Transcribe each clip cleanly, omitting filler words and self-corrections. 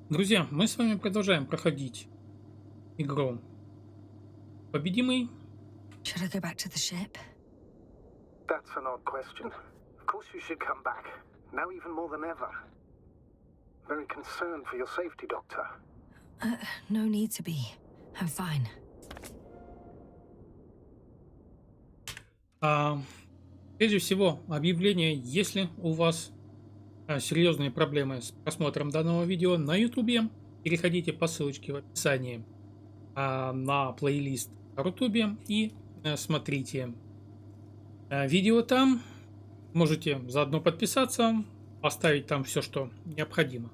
Друзья, мы с вами продолжаем проходить игру «Непобедимый». Should I go back to the ship? That's an odd question. Of course you should come back. Now even more than ever. Very concerned for your safety, Doctor. No need to be. I'm fine. Прежде всего, объявление, если у вас серьезные проблемы с просмотром данного видео на YouTube, переходите по ссылочке в описании на плейлист на YouTube и смотрите видео там. Можете заодно подписаться, поставить там все, что необходимо.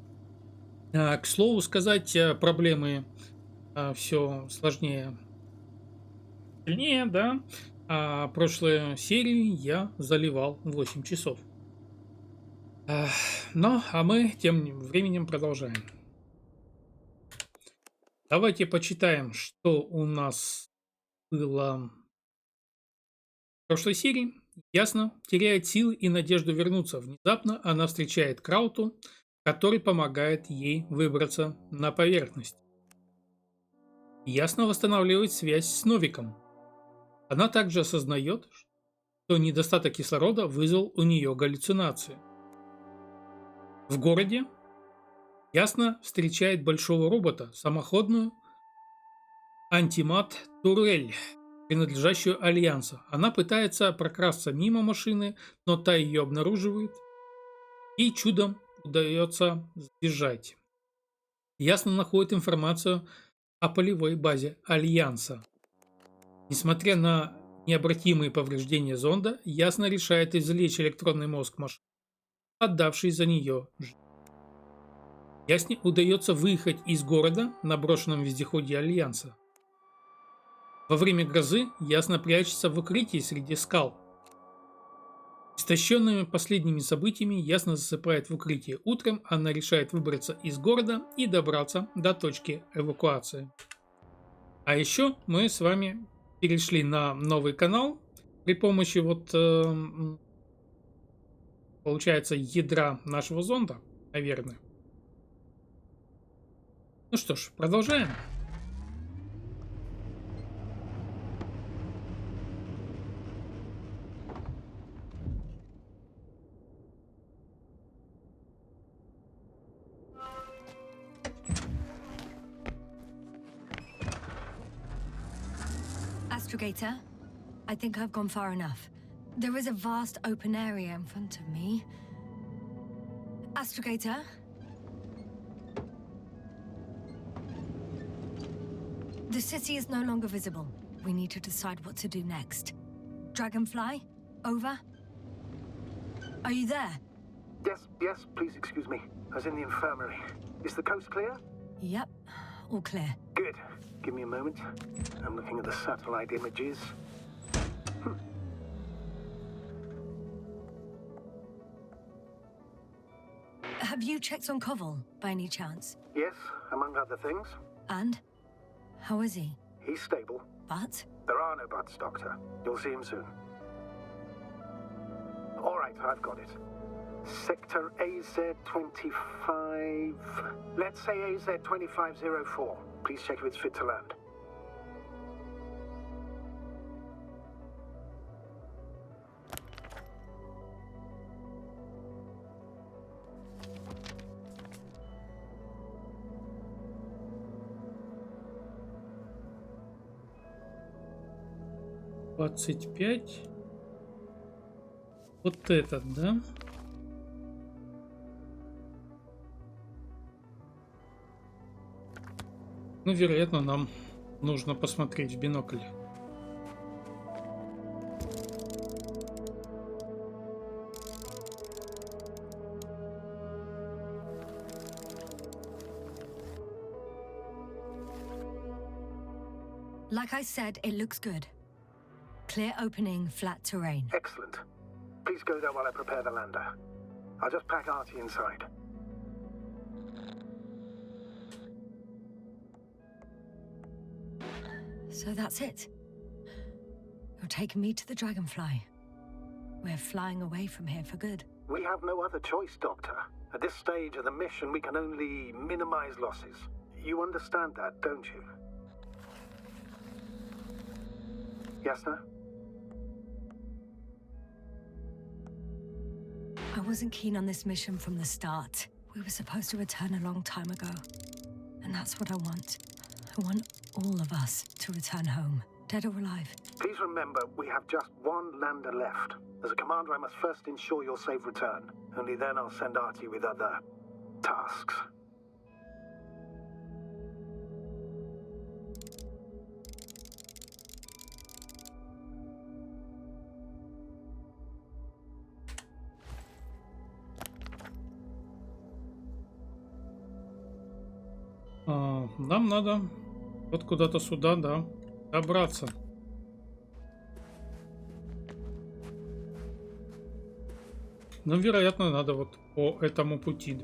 К слову сказать, проблемы все сложнее, сильнее, да. Прошлой серии я заливал 8 часов. А мы тем временем продолжаем. Давайте почитаем, что у нас было в прошлой серии. Ясно, теряет силы и надежду вернуться. Внезапно она встречает Крауту, который помогает ей выбраться на поверхность. Ясно восстанавливает связь с Новиком. Она также осознает, что недостаток кислорода вызвал у нее галлюцинации. В городе Ясно встречает большого робота, самоходную антимат-турель, принадлежащую Альянсу. Она пытается прокрасться мимо машины, но та ее обнаруживает. Ей чудом удается сбежать. Ясно находит информацию о полевой базе Альянса. Несмотря на необратимые повреждения зонда, Ясно решает извлечь электронный мозг машины, отдавший за нее жизнь. Ясне удается выехать из города на брошенном вездеходе Альянса. Во время грозы Ясно прячется в укрытии среди скал. Истощенными последними событиями Ясно засыпает в укрытии. Утром она решает выбраться из города и добраться до точки эвакуации. А еще мы с вами перешли на новый канал при помощи получается, ядра нашего зонда, наверное. Ну что ж, продолжаем. Astrogator, I think I've gone far enough. There is a vast open area in front of me. Astrogator? The city is no longer visible. We need to decide what to do next. Dragonfly? Over? Are you there? Yes, please excuse me. I was in the infirmary. Is the coast clear? Yep, all clear. Good. Give me a moment. I'm looking at the satellite images. Have you checked on Koval, by any chance? Yes, among other things. And? How is he? He's stable. But? There are no buts, Doctor. You'll see him soon. All right, I've got it. Sector AZ-25... Let's say AZ-2504. Please check if it's fit to land. «25». Вот этот, да? Ну, вероятно, нам нужно посмотреть в бинокль. Like I said, it looks good. Clear opening, flat terrain. Excellent. Please go there while I prepare the lander. I'll just pack Artie inside. So that's it. You're taking me to the Dragonfly. We're flying away from here for good. We have no other choice, Doctor. At this stage of the mission, we can only minimize losses. You understand that, don't you? Yes, sir? I wasn't keen on this mission from the start. We were supposed to return a long time ago. And that's what I want. I want all of us to return home, dead or alive. Please remember, we have just one lander left. As a commander, I must first ensure your safe return. Only then I'll send Artie with other tasks. Нам надо вот куда-то сюда, да, добраться. Нам, вероятно, надо вот по этому пути.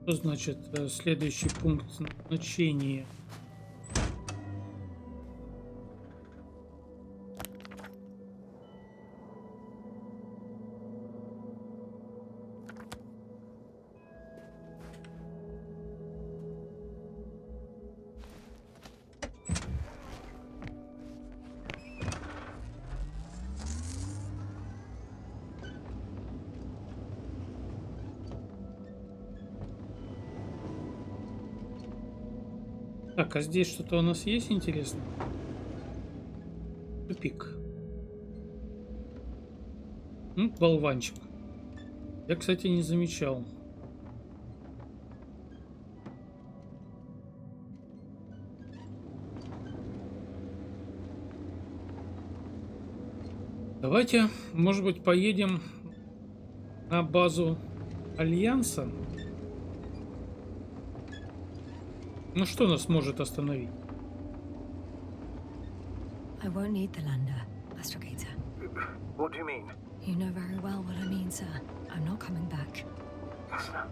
Что значит следующий пункт назначения? Так, а здесь что-то у нас есть интересно? Тупик. Болванчик. Я, кстати, не замечал. Давайте, может быть, поедем на базу Альянса. Ну что нас может остановить? I won't need the lander, Astrogator. What do you mean? You know very well what I mean, sir. I'm not coming back. Yes, sir.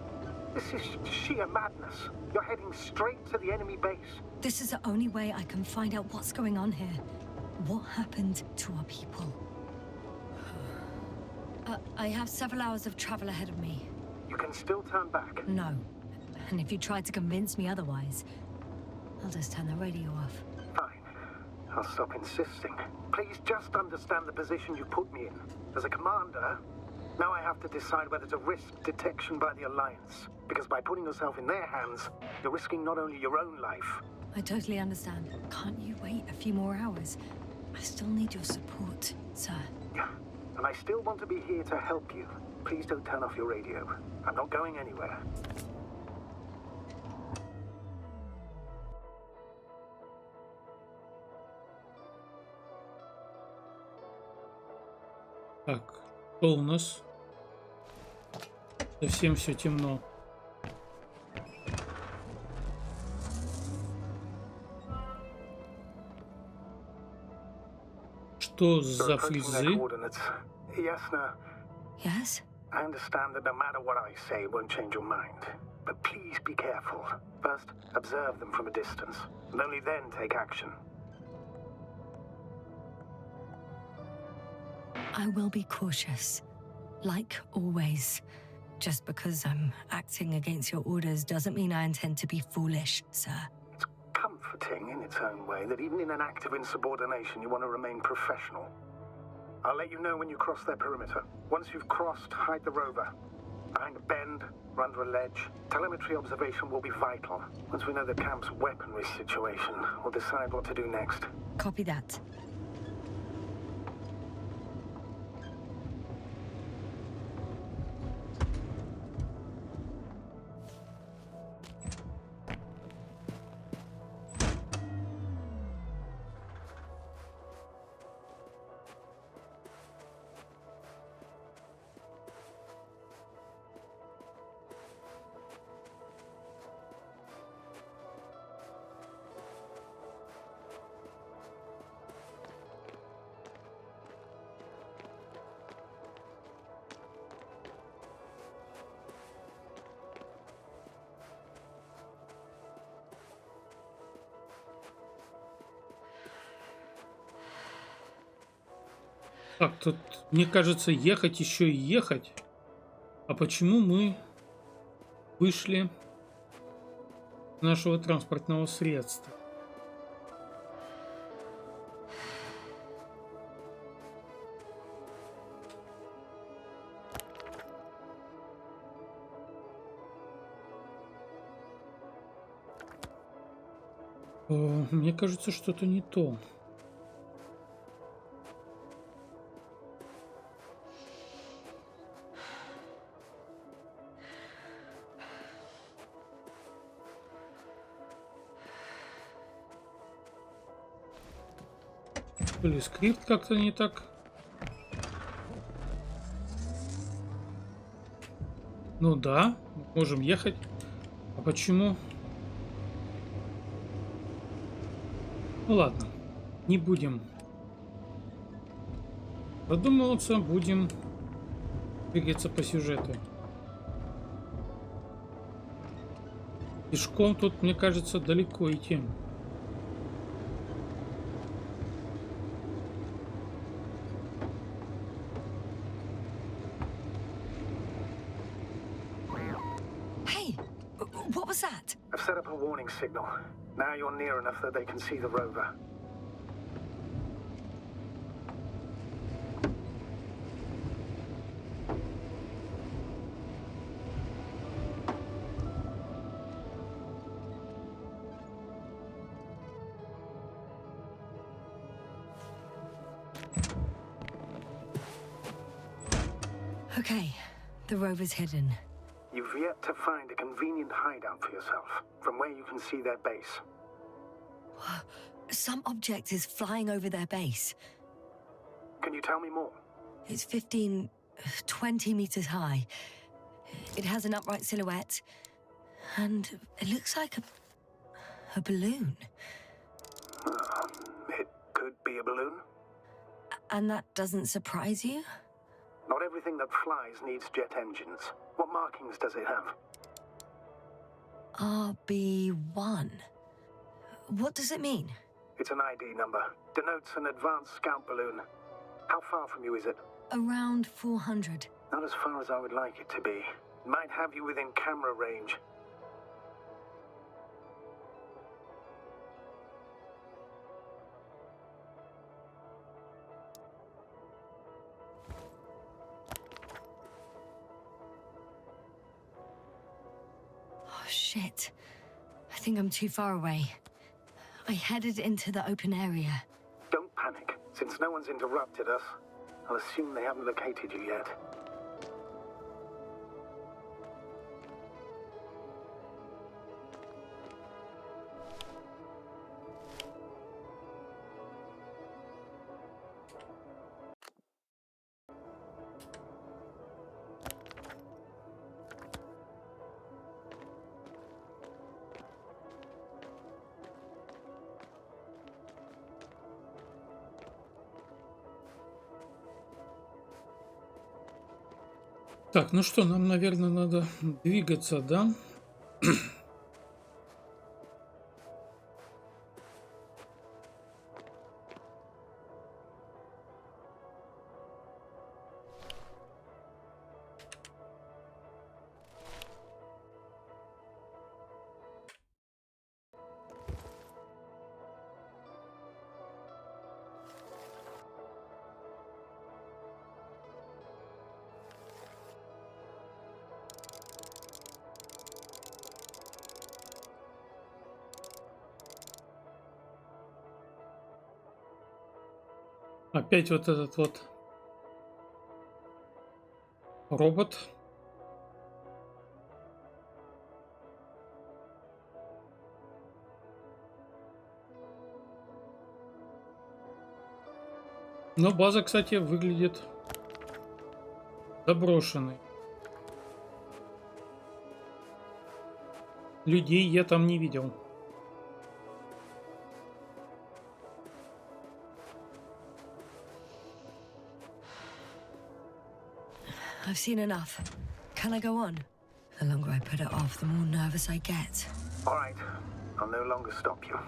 This is sheer madness. You're heading straight to the enemy base. This is the only way I can find out what's going on here. What happened to our people? I have several hours of travel ahead of me. You can still turn back. No. And if you try to convince me otherwise, I'll just turn the radio off. Fine. I'll stop insisting. Please just understand the position you put me in. As a commander, now I have to decide whether to risk detection by the Alliance. Because by putting yourself in their hands, you're risking not only your own life. I totally understand. Can't you wait a few more hours? I still need your support, sir. Yeah. And I still want to be here to help you. Please don't turn off your radio. I'm not going anywhere. Так, что у нас? Совсем все темно. Что за фризы? Yes, no. Yes? I understand that no matter what I say, it won't change your mind. But please be careful. First, observe them from a distance, and only then take action. I will be cautious. Like always. Just because I'm acting against your orders doesn't mean I intend to be foolish, sir. It's comforting in its own way that even in an act of insubordination, you want to remain professional. I'll let you know when you cross their perimeter. Once you've crossed, hide the rover. Behind a bend, or under a ledge. Telemetry observation will be vital. Once we know the camp's weaponry situation, we'll decide what to do next. Copy that. Так, тут, мне кажется, ехать еще и ехать. А почему мы вышли с нашего транспортного средства? Мне кажется, что-то не то. Или скрипт как-то не так. Ну да, можем ехать. А почему? Ну ладно, не будем задумываться, будем двигаться по сюжету. Пешком тут, мне кажется, далеко идти. Hey, what was that? I've set up a warning signal. Now you're near enough that they can see the rover. Okay, the rover's hidden. You've yet to find a convenient hideout for yourself, from where you can see their base. Some object is flying over their base. Can you tell me more? It's 15, 20 meters high. It has an upright silhouette, and it looks like a balloon. It could be a balloon. And that doesn't surprise you? Not everything that flies needs jet engines. What markings does it have? RB1. What does it mean? It's an ID number. Denotes an advanced scout balloon. How far from you is it? Around 400. Not as far as I would like it to be. Might have you within camera range. Oh, shit. I think I'm too far away. I headed into the open area. Don't panic. Since no one's interrupted us, I'll assume they haven't located you yet. Так, ну что, нам, наверное, надо двигаться, да? Опять вот этот вот робот. Но база, кстати, выглядит заброшенной. Людей я там не видел. I've seen enough. Can I go on? The longer I put it off, the more nervous I get. All right. I'll no longer stop you.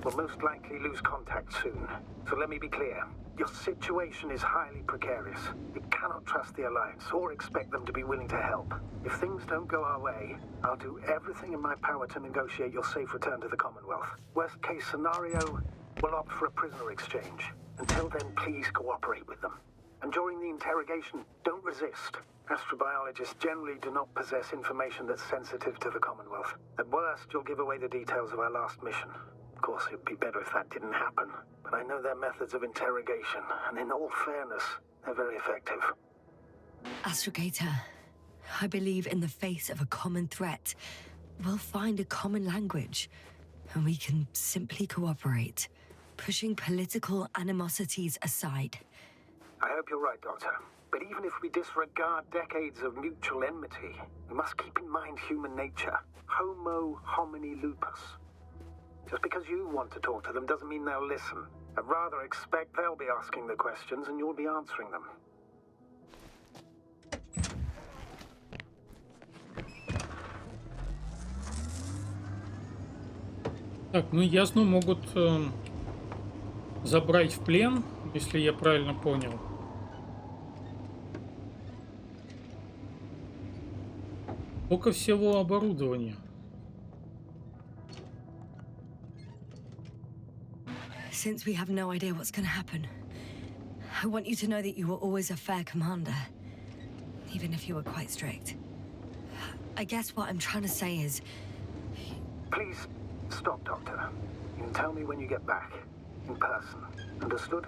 will most likely lose contact soon. So let me be clear. Your situation is highly precarious. You cannot trust the Alliance or expect them to be willing to help. If things don't go our way, I'll do everything in my power to negotiate your safe return to the Commonwealth. Worst case scenario, we'll opt for a prisoner exchange. Until then, please cooperate with them. And during the interrogation, don't resist. Astrobiologists generally do not possess information that's sensitive to the Commonwealth. At worst, you'll give away the details of our last mission. Of course, it'd be better if that didn't happen. But I know their methods of interrogation, and in all fairness, they're very effective. Astrogator, I believe in the face of a common threat, we'll find a common language, and we can simply cooperate, pushing political animosities aside. I hope you're right, Doctor. But even if we disregard decades of mutual enmity, we must keep in mind human nature. Homo homini lupus. Just because you want to talk to them doesn't mean they'll listen. I'd rather expect they'll be asking the questions and you'll be answering them. Так, ну ясно, могут забрать в плен, если я правильно понял. Сколько всего оборудования? Since we have no idea what's going to happen, I want you to know that you were always a fair commander, even if you were quite strict. I guess what I'm trying to say is... Please, stop, Doctor. You can tell me when you get back. In person. Understood?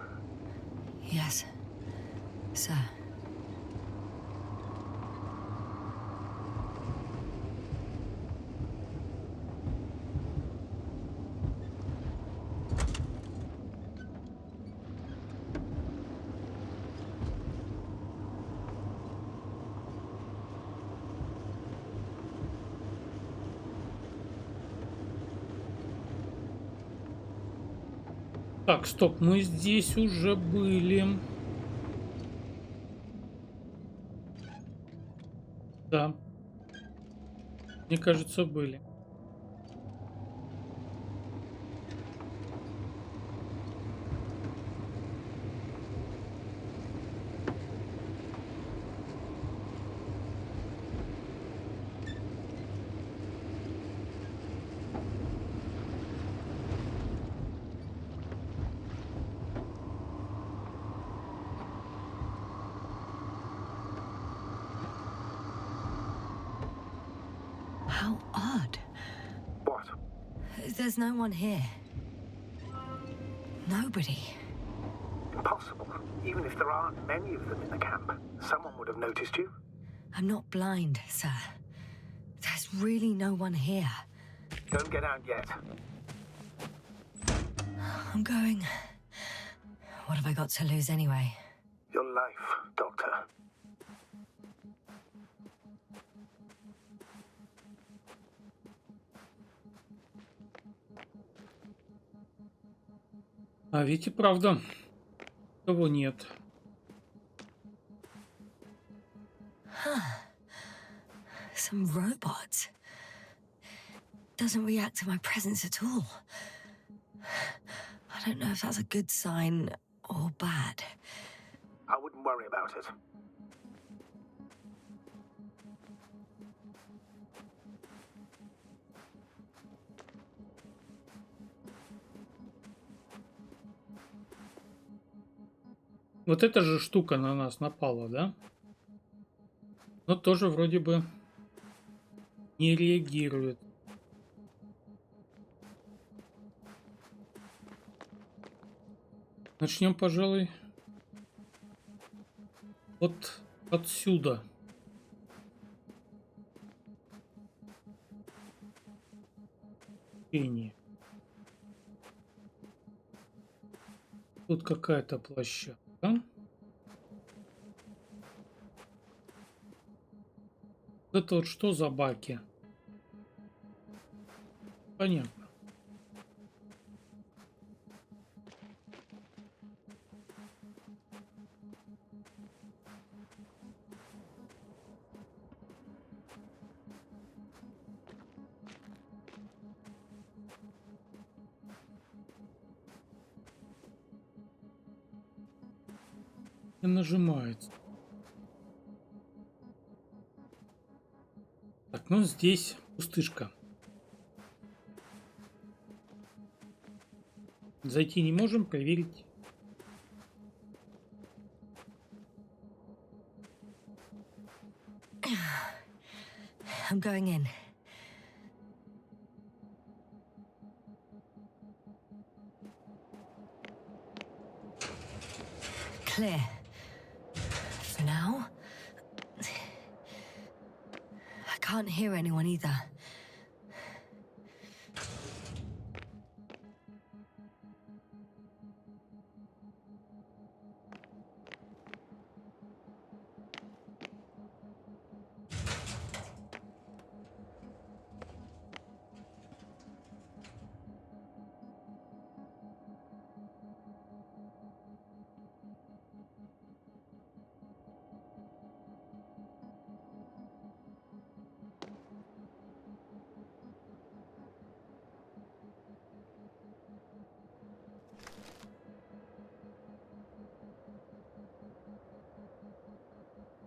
Yes, sir. Так, стоп, мы здесь уже были. Да. Мне кажется, были. How odd. What? There's no one here. Nobody. Impossible. Even if there aren't many of them in the camp, someone would have noticed you. I'm not blind, sir. There's really no one here. Don't get out yet. I'm going. What have I got to lose anyway? Your life, Doctor. А ведь и правда, того нет. Some robot. Doesn't react to my presence at all. I don't know if that's a good sign or bad. I wouldn't worry about it. Вот эта же штука на нас напала, да? Но тоже вроде бы не реагирует. Начнем, пожалуй, вот отсюда. Тени. Тут какая-то площадка. Это вот что за баки? Понятно. Не нажимается. Так, ну здесь пустышка. Зайти не можем, проверить. I'm going in. Clear. For now. I can't hear anyone either.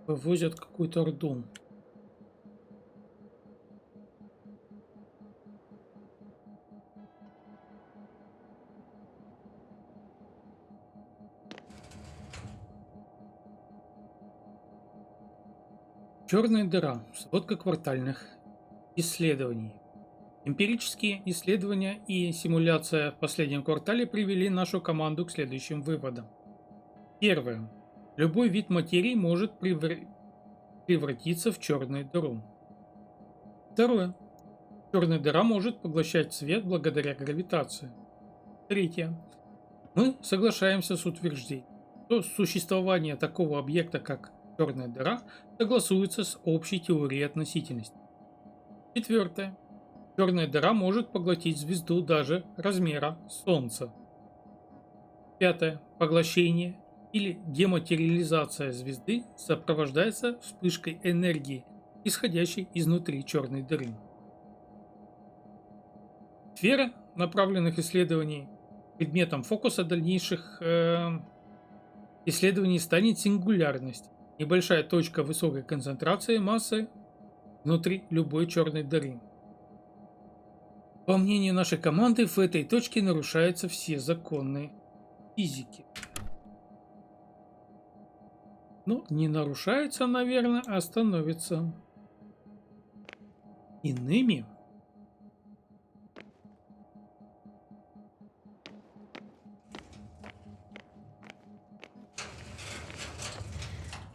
Вывозят какую-то орду. Черная дыра. Сводка квартальных исследований. Эмпирические исследования и симуляция в последнем квартале привели нашу команду к следующим выводам. Первое. Любой вид материи может превратиться в черную дыру. Второе. Черная дыра может поглощать свет благодаря гравитации. Третье. Мы соглашаемся с утверждением, что существование такого объекта, как черная дыра, согласуется с общей теорией относительности. Четвертое. Черная дыра может поглотить звезду даже размера Солнца. Пятое. Поглощение или дематериализация звезды сопровождается вспышкой энергии, исходящей изнутри черной дыры. Сфера направленных исследований. Предметом фокуса дальнейших исследований станет сингулярность, небольшая точка высокой концентрации массы внутри любой черной дыры. По мнению нашей команды, в этой точке нарушаются все законы физики. Ну, не нарушаются, наверное, а становятся иными.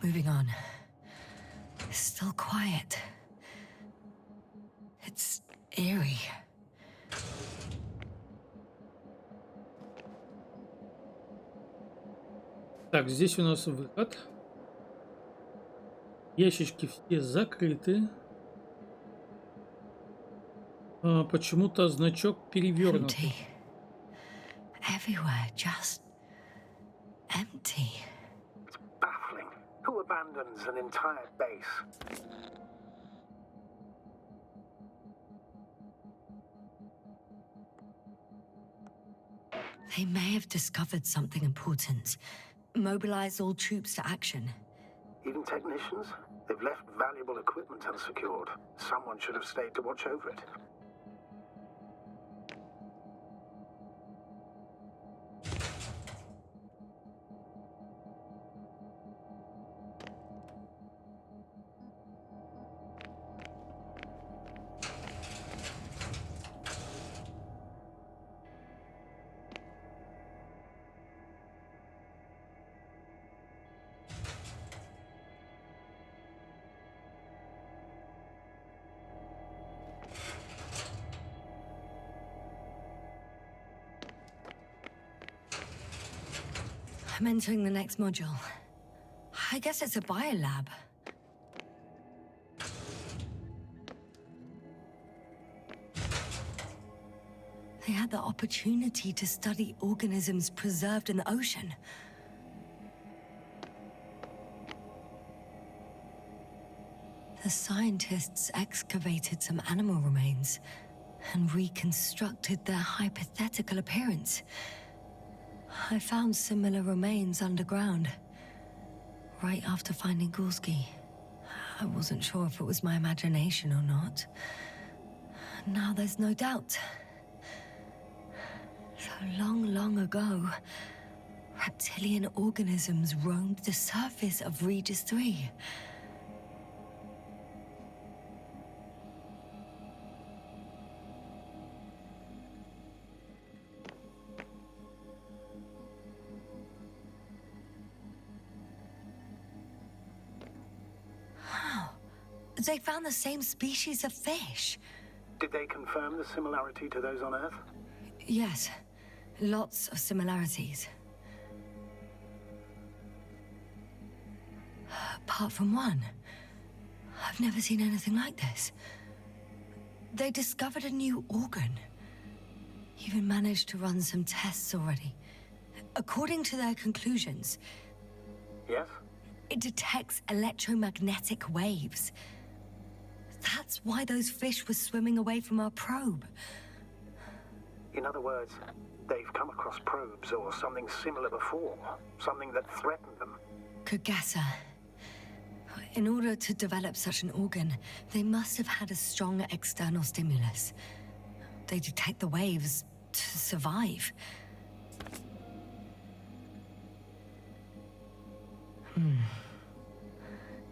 Moving on. Still quiet. It's eerie. Так, здесь у нас выход. Ящички все закрыты. Почему-то значок перевернутый. Empty. Everywhere, just empty. It's baffling. Who abandons an entire base? They may have discovered something important. Mobilized all troops to action. Even technicians? They've left valuable equipment unsecured. Someone should have stayed to watch over it. I'm entering the next module. I guess it's a biolab. They had the opportunity to study organisms preserved in the ocean. The scientists excavated some animal remains and reconstructed their hypothetical appearance. I found similar remains underground, right after finding Gorski. I wasn't sure if it was my imagination or not. Now there's no doubt. So long ago, reptilian organisms roamed the surface of Regis 3. They found the same species of fish. Did they confirm the similarity to those on Earth? Yes, lots of similarities. Apart from one, I've never seen anything like this. They discovered a new organ. Even managed to run some tests already. According to their conclusions, Yes? it detects electromagnetic waves. That's why those fish were swimming away from our probe. In other words, they've come across probes or something similar before. Something that threatened them. Could guess her. In order to develop such an organ, they must have had a strong external stimulus. They detect the waves to survive.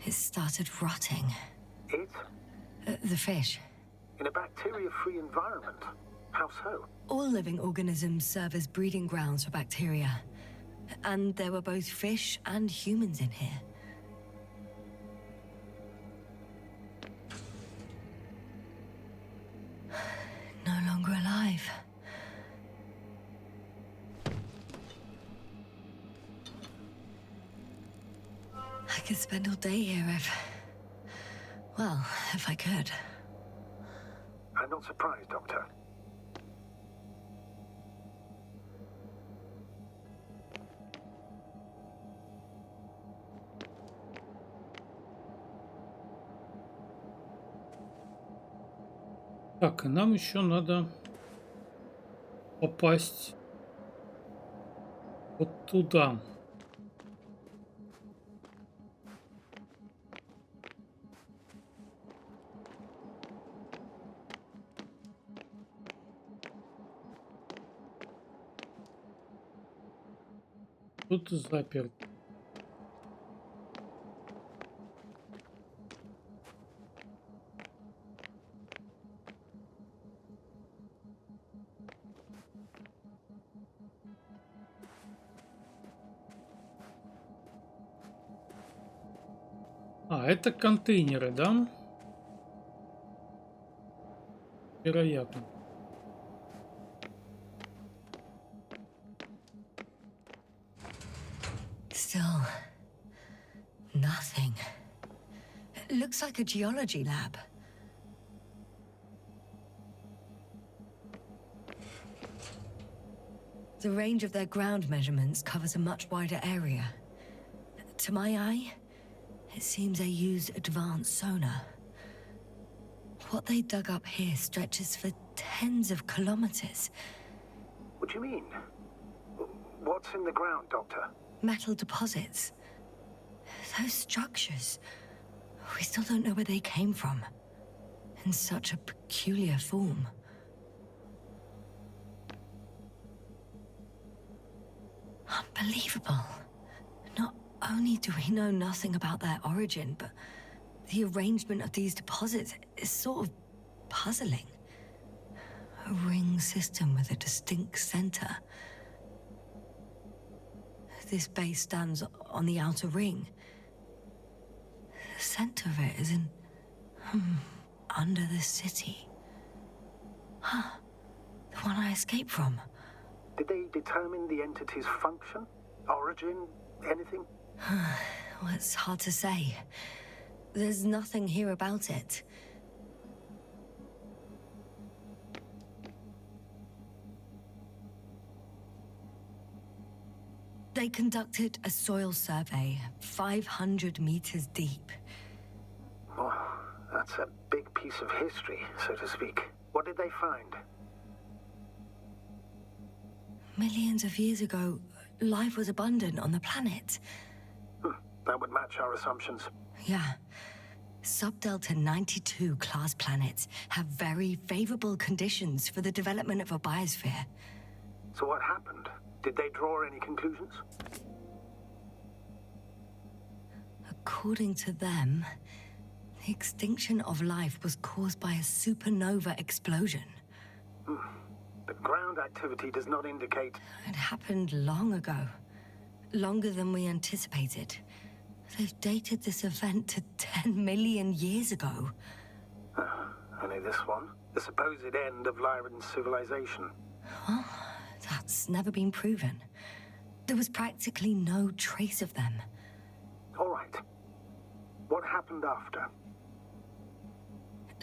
It started rotting. It? The fish. In a bacteria-free environment? How so? All living organisms serve as breeding grounds for bacteria. And there were both fish and humans in here. No longer alive. I could spend all day here if I could. I'm not surprised, Doctor. Так, и нам еще надо попасть вот туда. Тут заперт. А, это контейнеры, да? Вероятно. Still, nothing. It looks like a geology lab. The range of their ground measurements covers a much wider area. To my eye, it seems they use advanced sonar. What they dug up here stretches for tens of kilometers. What do you mean? What's in the ground, Doctor? Metal deposits. Those structures. We still don't know where they came from. In such a peculiar form. Unbelievable. Not only do we know nothing about their origin, but the arrangement of these deposits is sort of puzzling. A ring system with a distinct center. This base stands on the outer ring. The center of it is in... under the city. Huh. The one I escaped from. Did they determine the entity's function? Origin? Anything? Well, it's hard to say. There's nothing here about it. They conducted a soil survey 500 meters deep. Oh, that's a big piece of history, so to speak. What did they find? Millions of years ago, life was abundant on the planet. That would match our assumptions. Yeah. Subdelta 92 class planets have very favorable conditions for the development of a biosphere. So what happened? Did they draw any conclusions? According to them, the extinction of life was caused by a supernova explosion. But ground activity does not indicate... It happened long ago. Longer than we anticipated. They've dated this event to 10 million years ago. Only this one? The supposed end of Lyran's civilization. Well, that's never been proven. There was practically no trace of them. All right. What happened after?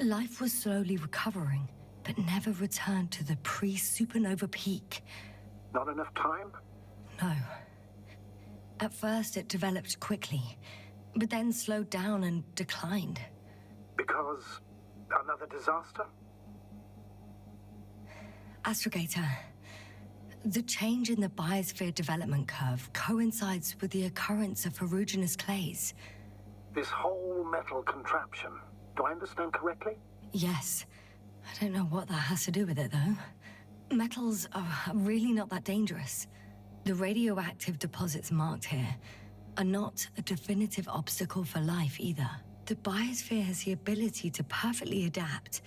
Life was slowly recovering, but never returned to the pre-supernova peak. Not enough time? No. At first, it developed quickly, but then slowed down and declined. Because another disaster? Astrogator, the change in the biosphere development curve coincides with the occurrence of ferruginous clays. This whole metal contraption, do I understand correctly? Yes. I don't know what that has to do with it, though. Metals are really not that dangerous. The radioactive deposits marked here are not a definitive obstacle for life either. The biosphere has the ability to perfectly adapt,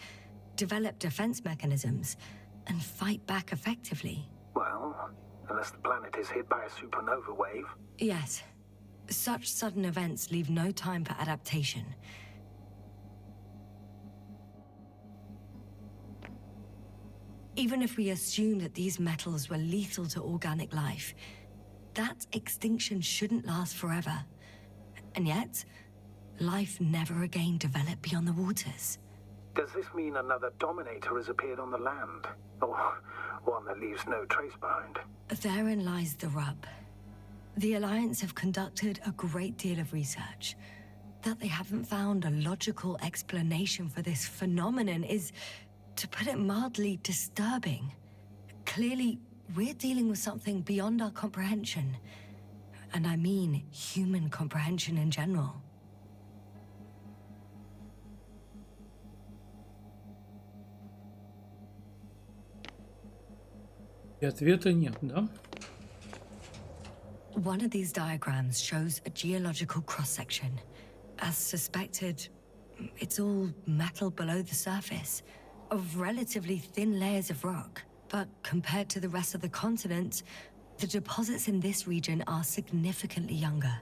develop defense mechanisms, and fight back effectively. Well, unless the planet is hit by a supernova wave. Yes. Such sudden events leave no time for adaptation. Even if we assume that these metals were lethal to organic life, that extinction shouldn't last forever. And yet, life never again developed beyond the waters. Does this mean another Dominator has appeared on the land? Or one that leaves no trace behind? Therein lies the rub. The Alliance have conducted a great deal of research. That they haven't found a logical explanation for this phenomenon is, to put it mildly, disturbing. Clearly, we're dealing with something beyond our comprehension. And I mean human comprehension in general. И ответа нет, да? One of these diagrams shows a geological cross-section. As suspected, it's all metal below the surface, of relatively thin layers of rock. But compared to the rest of the continent, the deposits in this region are significantly younger.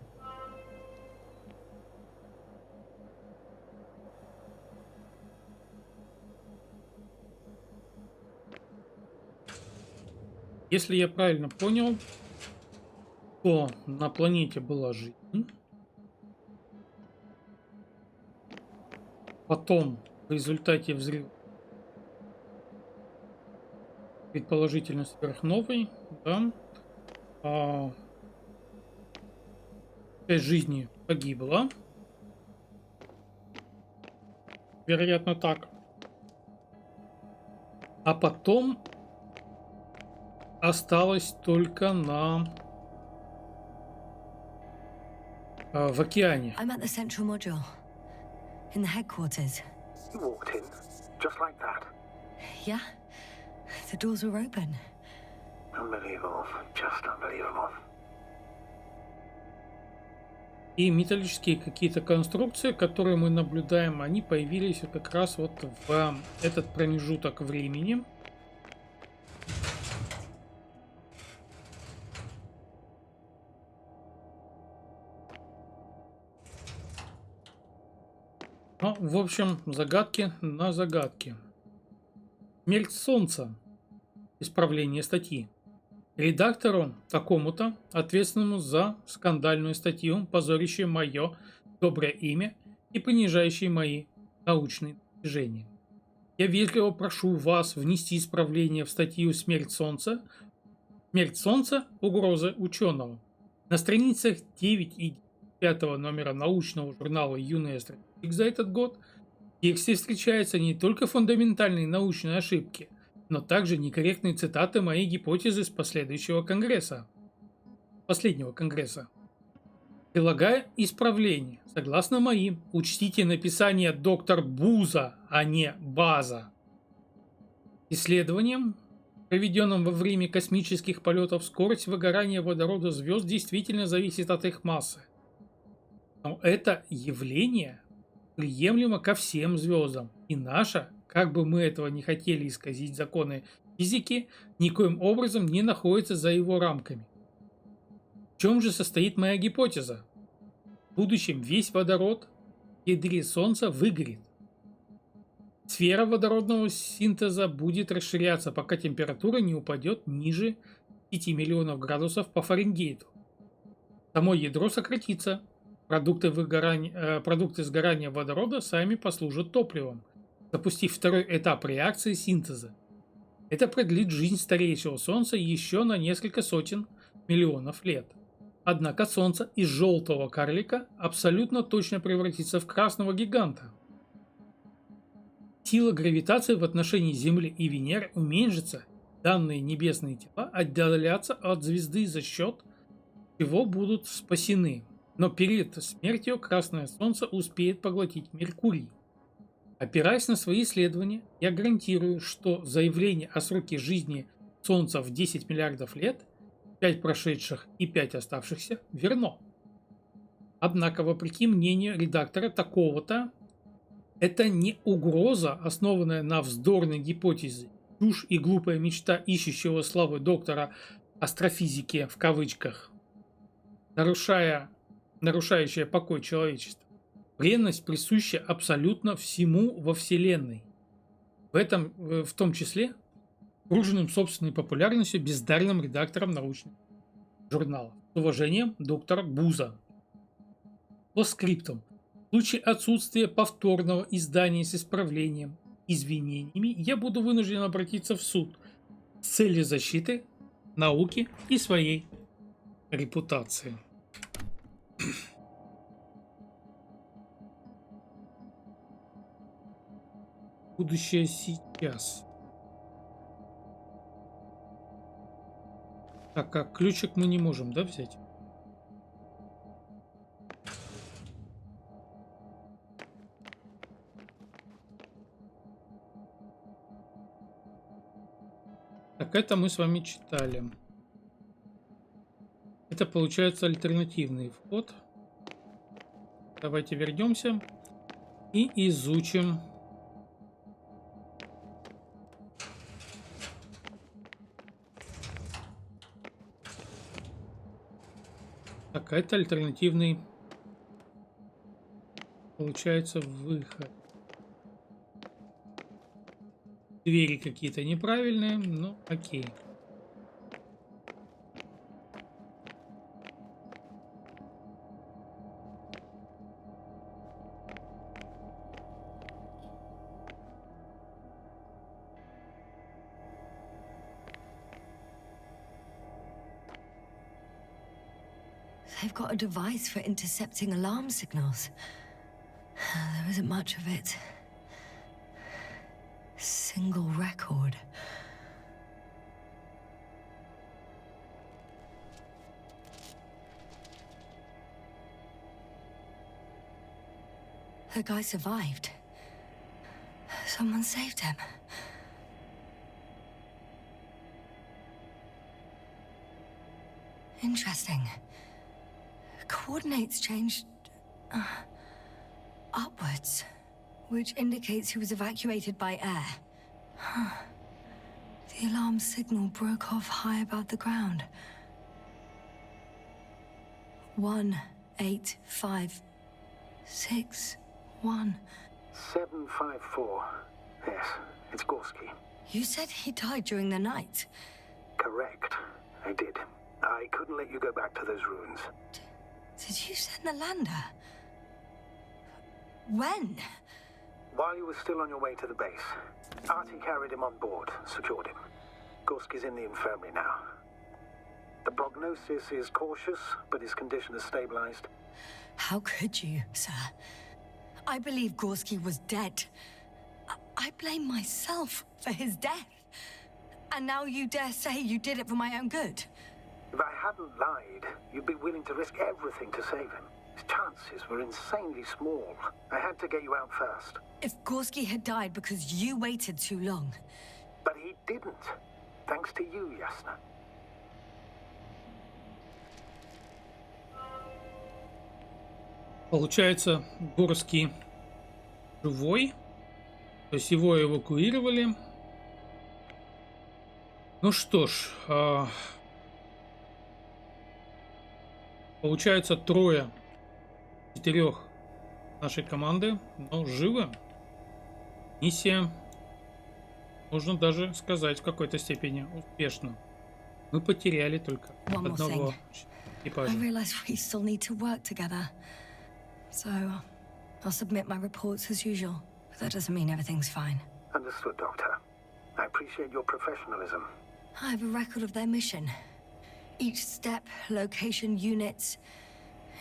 Если я правильно понял, то на планете была жизнь. Потом в результате взрыва, предположительно сверхновой, да, часть жизни погибла. Вероятно, так. А потом осталось только в океане. I'm at the central module, in the headquarters. You walked in, just like that. Yeah, the doors were open. Unbelievable, just unbelievable. И металлические какие-то конструкции, которые мы наблюдаем, они появились как раз вот в этот промежуток времени. Ну, в общем, загадки на загадки. Смерть Солнца. Исправление статьи. Редактору такому-то, ответственному за скандальную статью, позорящую мое доброе имя и понижающие мои научные достижения. Я вежливо прошу вас внести исправление в статью «Смерть Солнца». «Смерть Солнца. Угрозы ученого». На страницах 9 и 5 номера научного журнала «Юная астрофизика» за этот год в тексте встречаются не только фундаментальные научные ошибки, но также некорректные цитаты моей гипотезы с последующего конгресса. Последнего конгресса. Прилагаю исправление. Согласно моим, учтите написание доктор Буза, а не База. Исследованием, проведенным во время космических полетов, скорость выгорания водорода звезд действительно зависит от их массы. Но это явление приемлемо ко всем звездам, и наша, как бы мы этого не хотели исказить законы физики, никоим образом не находится за его рамками. В чем же состоит моя гипотеза? В будущем весь водород в ядре Солнца выгорит. Сфера водородного синтеза будет расширяться, пока температура не упадет ниже 5 миллионов градусов по Фаренгейту. Само ядро сократится. Продукты сгорания водорода сами послужат топливом, запустив второй этап реакции синтеза. Это продлит жизнь старейшего Солнца еще на несколько сотен миллионов лет. Однако Солнце из желтого карлика абсолютно точно превратится в красного гиганта. Сила гравитации в отношении Земли и Венеры уменьшится, данные небесные тела отдалятся от звезды, за счет чего будут спасены. Но перед смертью Красное Солнце успеет поглотить Меркурий. Опираясь на свои исследования, я гарантирую, что заявление о сроке жизни Солнца в 10 миллиардов лет, 5 прошедших и 5 оставшихся, верно. Однако, вопреки мнению редактора такого-то, это не угроза, основанная на вздорной гипотезе, чушь и глупая мечта ищущего славы доктора астрофизики в кавычках, нарушающая покой человечества. Бренность присуща абсолютно всему во Вселенной. В том числе окруженным собственной популярностью бездарным редактором научных журналов. С уважением, доктор Буза. По скриптам. В случае отсутствия повторного издания с исправлением, извинениями, я буду вынужден обратиться в суд с целью защиты науки и своей репутации. Будущее сейчас. Так, а ключик мы не можем, да, взять? Так, это мы с вами читали. Это получается альтернативный вход. Давайте вернемся и изучим. Так, это альтернативный, получается, выход. Двери какие-то неправильные, но окей. They've got a device for intercepting alarm signals. There isn't much of it. Single record. The guy survived. Someone saved him. Interesting. Coordinates changed upwards, which indicates he was evacuated by air. The alarm signal broke off high above the ground. 18561. 754. Yes, it's Gorski. You said he died during the night. Correct. I did. I couldn't let you go back to those ruins. Did you send the lander? When? While you were still on your way to the base, Artie carried him on board, secured him. Gorski's in the infirmary now. The prognosis is cautious, but his condition has stabilized. How could you, sir? I believe Gorski was dead. I blame myself for his death. And now you dare say you did it for my own good. If I hadn't lied, you'd be willing to risk everything to save him. His chances were insanely small. I had to get you out first. If Gorski had died because you waited too long. But he didn't. Thanks to you, Yasna. Получается, Горский живой. То есть его эвакуировали. Ну что ж, получается, 3 из 4 нашей команды, но живы. Миссия, можно даже сказать, в какой-то степени успешна. Мы потеряли только One more одного thing. I экипажа. realize we still need to work together. So, I'll submit my reports as usual. But that doesn't mean everything's fine. Understood, Doctor. I appreciate your professionalism. I have a record of their mission. Each step, location, units,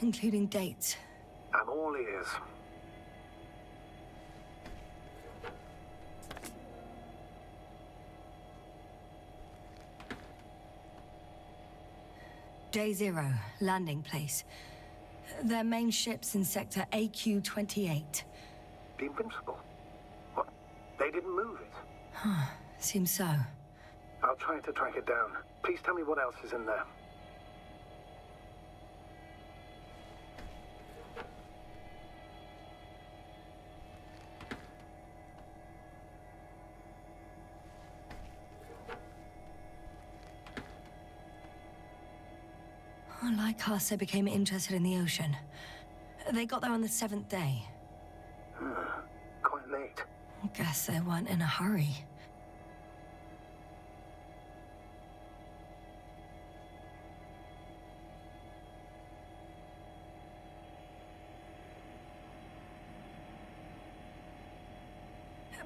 including dates. I'm all ears. Day 0, landing place. Their main ship's in sector AQ-28. The Invincible? What? They didn't move it? Seems so. I'll try to track it down. Please tell me what else is in there. Like us, they became interested in the ocean. They got there on the 7th day. Quite late. Guess they weren't in a hurry.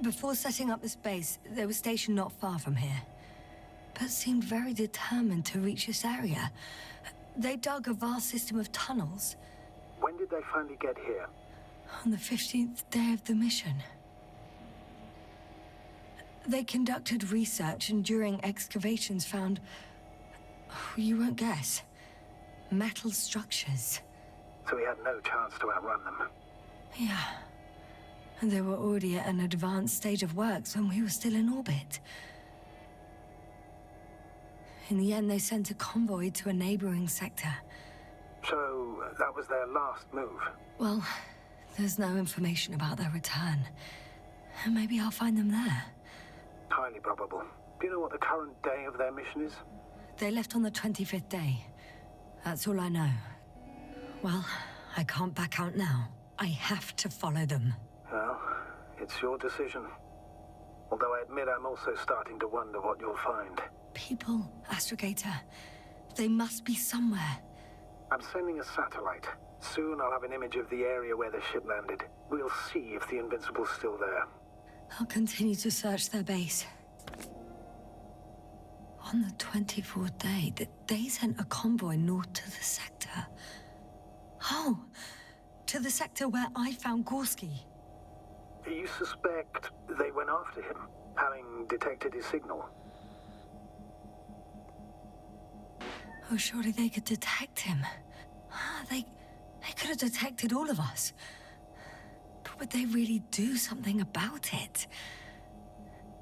Before setting up this base, they were stationed not far from here, but seemed very determined to reach this area. They dug a vast system of tunnels When did they finally get here? on the 15th day of the mission. They conducted research and during excavations found, you won't guess, metal structures. So we had no chance to outrun them. Yeah. And they were already at an advanced stage of works when we were still in orbit. In the end, they sent a convoy to a neighboring sector. So that was their last move. Well, there's no information about their return. Maybe I'll find them there. Highly probable. Do you know what the current day of their mission is? They left on the 25th day. That's all I know. Well, I can't back out now. I have to follow them. Well, it's your decision. Although I admit I'm also starting to wonder what you'll find. People, Astrogator. They must be somewhere. I'm sending a satellite. Soon I'll have an image of the area where the ship landed. We'll see if the Invincible's still there. I'll continue to search their base. On the 24th day, they sent a convoy north to the sector. Oh, to the sector where I found Gorski. You suspect they went after him, having detected his signal? Oh, surely they could detect him. They could have detected all of us. But would they really do something about it?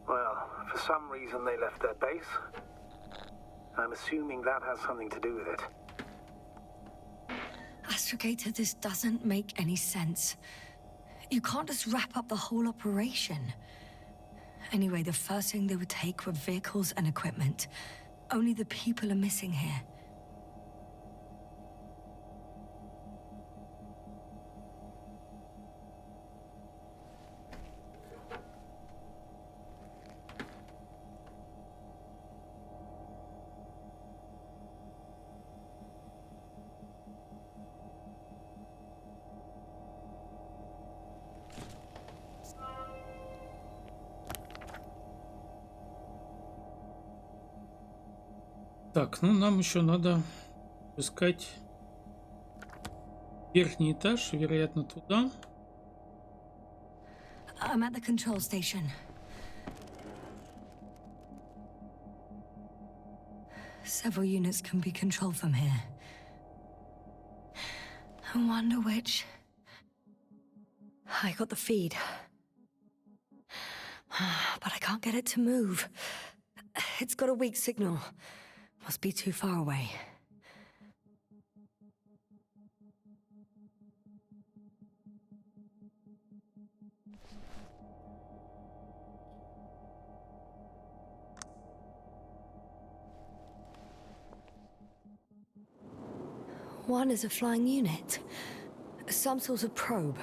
Well, for some reason they left their base. I'm assuming that has something to do with it. Astrogator, this doesn't make any sense. You can't just wrap up the whole operation. Anyway, the first thing they would take were vehicles and equipment. Only the people are missing here. Так, ну нам еще надо искать верхний этаж, вероятно, туда. I'm at the control station. Several units can be controlled from here. I wonder which. I got the feed. But I can't get it to move. It's got a weak signal. Must be too far away. One is a flying unit. Some sort of probe.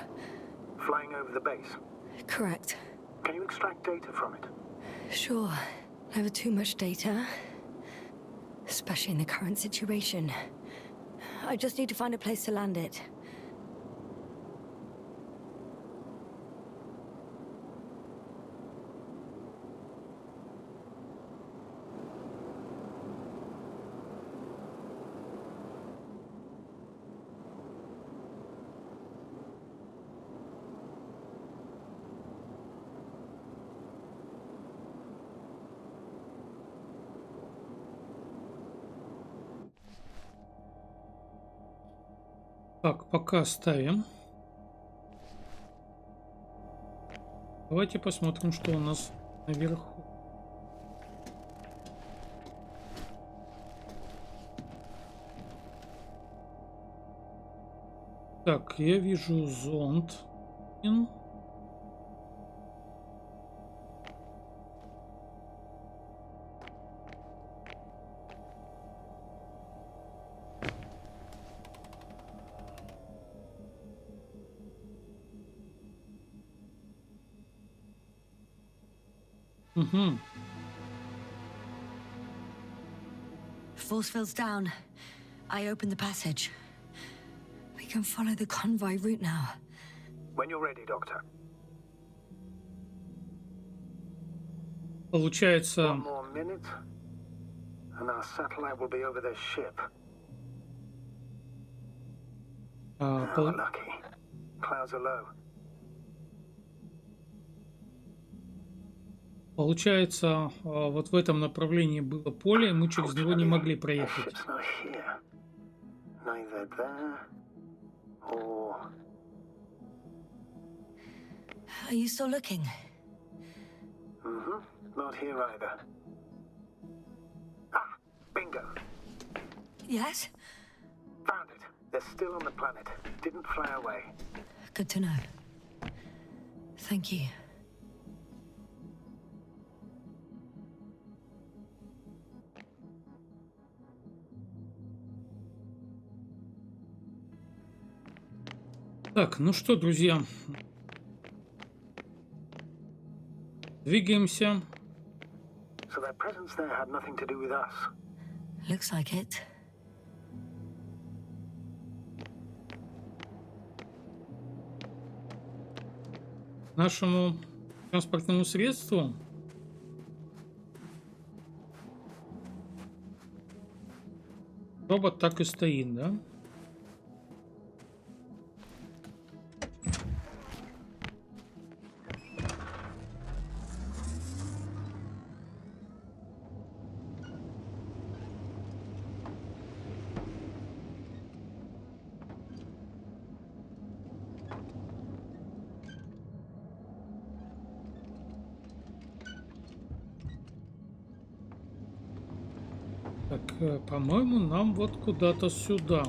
Flying over the base. Correct. Can you extract data from it? Sure. Never too much data. Especially in the current situation. I just need to find a place to land it. Так, пока ставим. Давайте посмотрим, что у нас наверху. Так, я вижу зонд. Угу. Force field's down. I opened the passage. We can follow the convoy route now. When you're ready, Doctor. Получается, One more minute, and our satellite will be over their ship. Oh, lucky. Clouds are low. получается, вот в этом направлении было поле, и мы через него не могли проехать. Ship's not here. Neither there or... Are you still looking? Mm-hmm. Not here either. Ah, bingo. Yes? Found it. They're still on the planet. Didn't fly away. Good to know. Thank you. Так, ну что, друзья, двигаемся. So their presence there had nothing to do with us. Looks like it. Нашему транспортному средству робот так и стоит, да? Так, по-моему, нам вот куда-то сюда.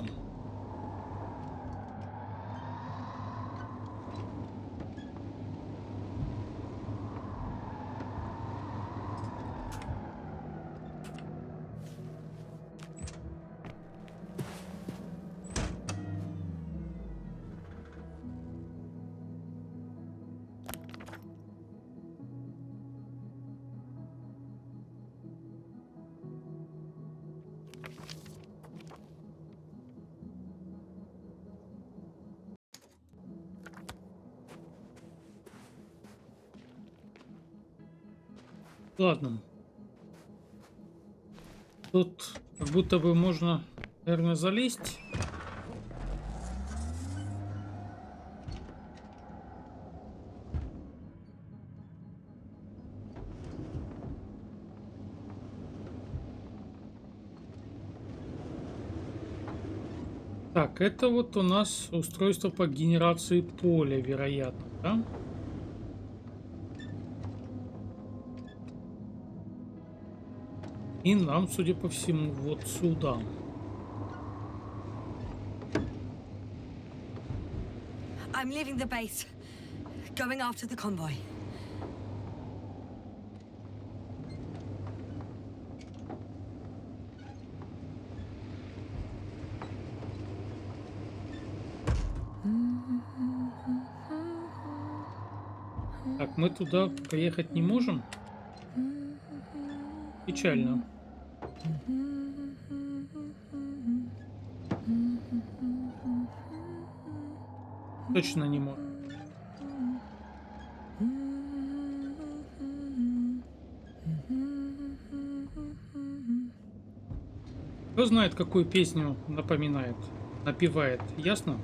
Ладно. Тут как будто бы можно, наверное, залезть. Так, это вот у нас устройство по генерации поля, вероятно, да? И нам, судя по всему, вот сюда. I'm leaving the base, going after the convoy. Так, мы туда проехать не можем? Печально. Точно не можем. Кто знает, какую песню напоминает, напевает, ясно?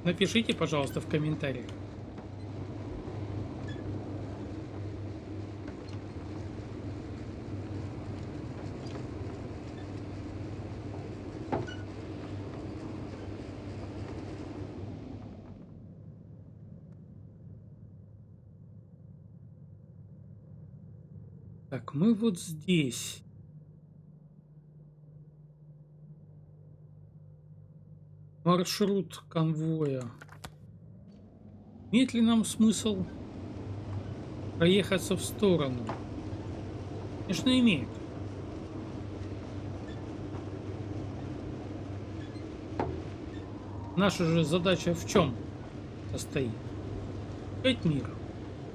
Напишите, пожалуйста, в комментариях. Так, мы вот здесь. Маршрут конвоя. Имеет ли нам смысл проехаться в сторону? Конечно, имеет. Наша же задача в чем состоит? Искать мир.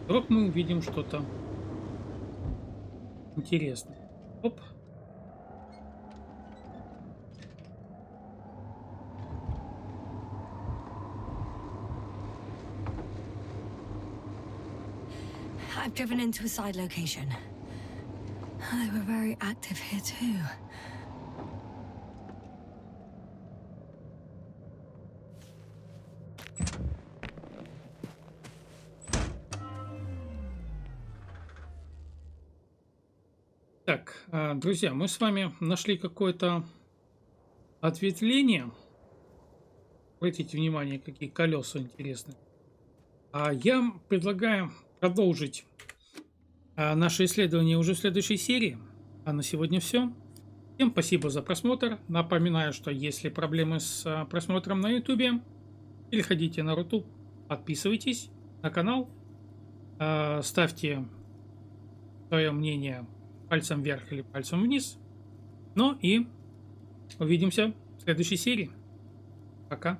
Вдруг мы увидим что-то интересное. Оп. I've driven into a side location. They were very active here too. Так, друзья, мы с вами нашли какое-то ответвление. Обратите внимание, какие колеса интересные. А я предлагаю продолжить наше исследование уже в следующей серии. А на сегодня все. Всем спасибо за просмотр. Напоминаю, что если проблемы с просмотром на YouTube, переходите на YouTube, подписывайтесь на канал, ставьте свое мнение пальцем вверх или пальцем вниз. Ну и увидимся в следующей серии. Пока.